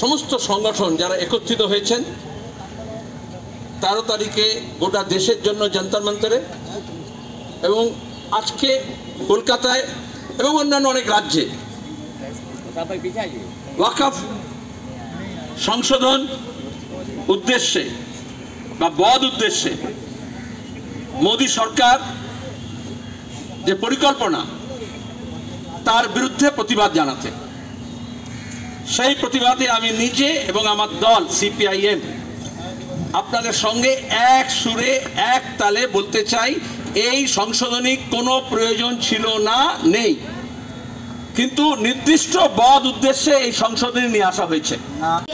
সমস্ত সংগঠন যারা একত্রিত হয়েছেন 13 তারিখে গোটা দেশের জন্য জন্তর মন্তরে এবং আজকে কলকাতায় এবং অন্যান্য অনেক রাজ্যে ওয়াকফ সংশোধন উদ্দেশ্যে বা বদ উদ্দেশ্যে মোদী সরকার যে পরিকল্পনা তার বিরুদ্ধে প্রতিবাদ জানাতে, সেই প্রতিবাদে আমি নিজে এবং আমার দল সিপিআইএম আপনাদের সঙ্গে এক সুরে এক তালে বলতে চাই, এই সংশোধনী কোনো প্রয়োজন ছিল না, নেই, কিন্তু নির্দিষ্ট বদ উদ্দেশ্যে এই সংশোধনী নিয়ে আসা হয়েছে।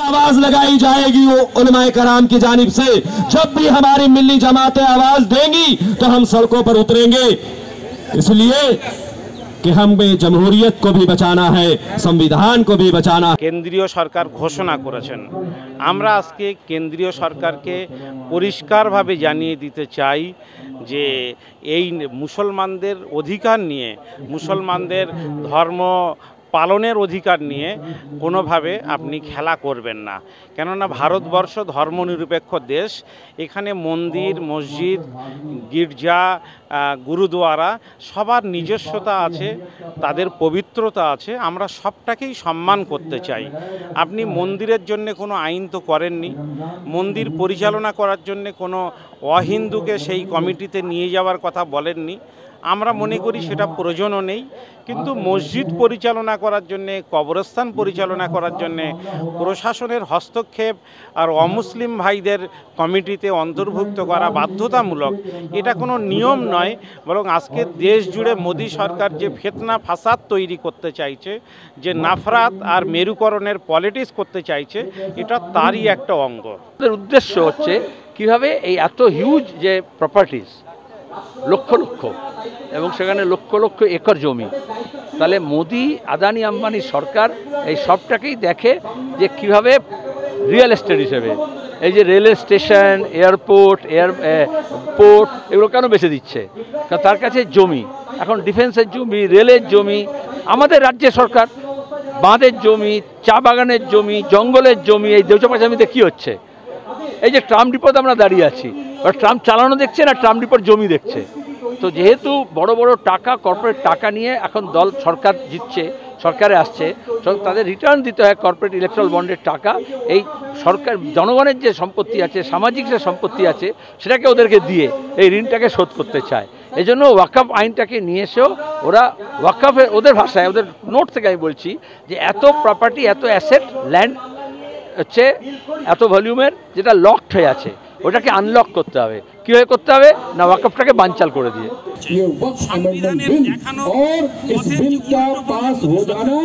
आवाज लगाई जाएगी वो उलमाए कराम की जानिब से, जब भी हमारी मिली जमातें आवाज देंगी तो हम सड़कों पर उतरेंगे, इसलिए कि हमें जमहूरियत को भी बचाना है, संविधान को भी बचाना। কেন্দ্রীয় সরকার ঘোষণা করেছেন, আমরা আজকে কেন্দ্রীয় সরকারকে পরিষ্কারভাবে জানিয়ে দিতে চাই যে এই মুসলমানদের অধিকার নিয়ে, মুসলমানদের ধর্ম পালনের অধিকার নিয়ে কোনোভাবে আপনি খেলা করবেন না। কেননা ভারতবর্ষ ধর্মনিরপেক্ষ দেশ, এখানে মন্দির, মসজিদ, গির্জা, গুরুদুয়ারা সবার নিজস্বতা আছে, তাদের পবিত্রতা আছে, আমরা সবটাকেই সম্মান করতে চাই। আপনি মন্দিরের জন্য কোনো আইন তো করেননি, মন্দির পরিচালনা করার জন্য কোনো অহিন্দুকে সেই কমিটিতে নিয়ে যাওয়ার কথা বলেননি, আমরা মনে করি সেটা প্রয়োজনও নেই। কিন্তু মসজিদ পরিচালনা করার জন্যে, কবরস্থান পরিচালনা করার জন্যে প্রশাসনের হস্তক্ষেপ আর অমুসলিম ভাইদের কমিটিতে অন্তর্ভুক্ত করা বাধ্যতামূলক, এটা কোনো নিয়ম নয়, বরং আজকে দেশ জুড়ে মোদী সরকার যে ফিতনা ফাসাদ তৈরি করতে চাইছে, যে নাফরাত আর মেরুকরণের পলিটিক্স করতে চাইছে, এটা তারই একটা অঙ্গ। এর উদ্দেশ্য হচ্ছে কিভাবে এই এত হিউজ যে প্রপার্টিজ, লক্ষ লক্ষ এবং সেখানে লক্ষ লক্ষ একর জমি, তাহলে মোদি, আদানি, আম্বানি সরকার এই সবটাকেই দেখে যে কিভাবে রিয়েল এস্টেট হিসেবে এই যে রেলওয়ে স্টেশন, এয়ারপোর্ট, পোর্ট এগুলো কেন বেছে দিচ্ছে? কারণ তার কাছে জমি, এখন ডিফেন্সের জমি, রেলের জমি, আমাদের রাজ্যের সরকার বাঁধের জমি, চা বাগানের জমি, জঙ্গলের জমি, এই দেউচাপাচামিতে কী হচ্ছে? এই যে ট্রাম ডিপোতে আমরা দাঁড়িয়ে আছি, ট্রাম চালানো দেখছে না, ট্রাম ডিপোর জমি দেখছে। তো যেহেতু বড় বড় টাকা, কর্পোরেট টাকা নিয়ে এখন দল সরকার জিতছে, সরকারে আসছে, তাদের রিটার্ন দিতে হয় কর্পোরেট ইলেকট্রাল বন্ডের টাকা। এই সরকার জনগণের যে সম্পত্তি আছে, সামাজিক যে সম্পত্তি আছে, সেটাকে ওদেরকে দিয়ে এই ঋণটাকে শোধ করতে চায়। এই জন্য ওয়াকফ আইনটাকে নিয়ে এসেও ওরা ওয়াকফের, ওদের ভাষায়, ওদের নোট থেকে আমি বলছি যে এত প্রপার্টি, এত অ্যাসেট, ল্যান্ড হচ্ছে এত ভলিউমের, যেটা লকড হয়ে আছে, ওটাকে আনলক করতে হবে। কীভাবে করতে হবে না, ওয়াকফটাকে বানচাল করে দিয়ে। ये वक्फ अमेंडमेंट बिल और इस बिल का पास हो जाना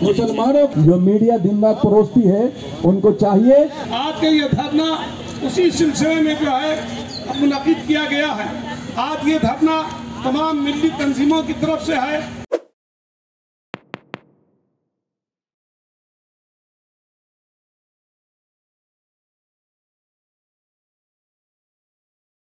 मुसलमानों, जो मीडिया दिन रात परोसती है, उनको चाहिए। आज के ये धरना उसी सिलसिले में जो है मुनक़िद किया गया है। आज ये धरना तमाम मिली तंजीमों की तरफ से है।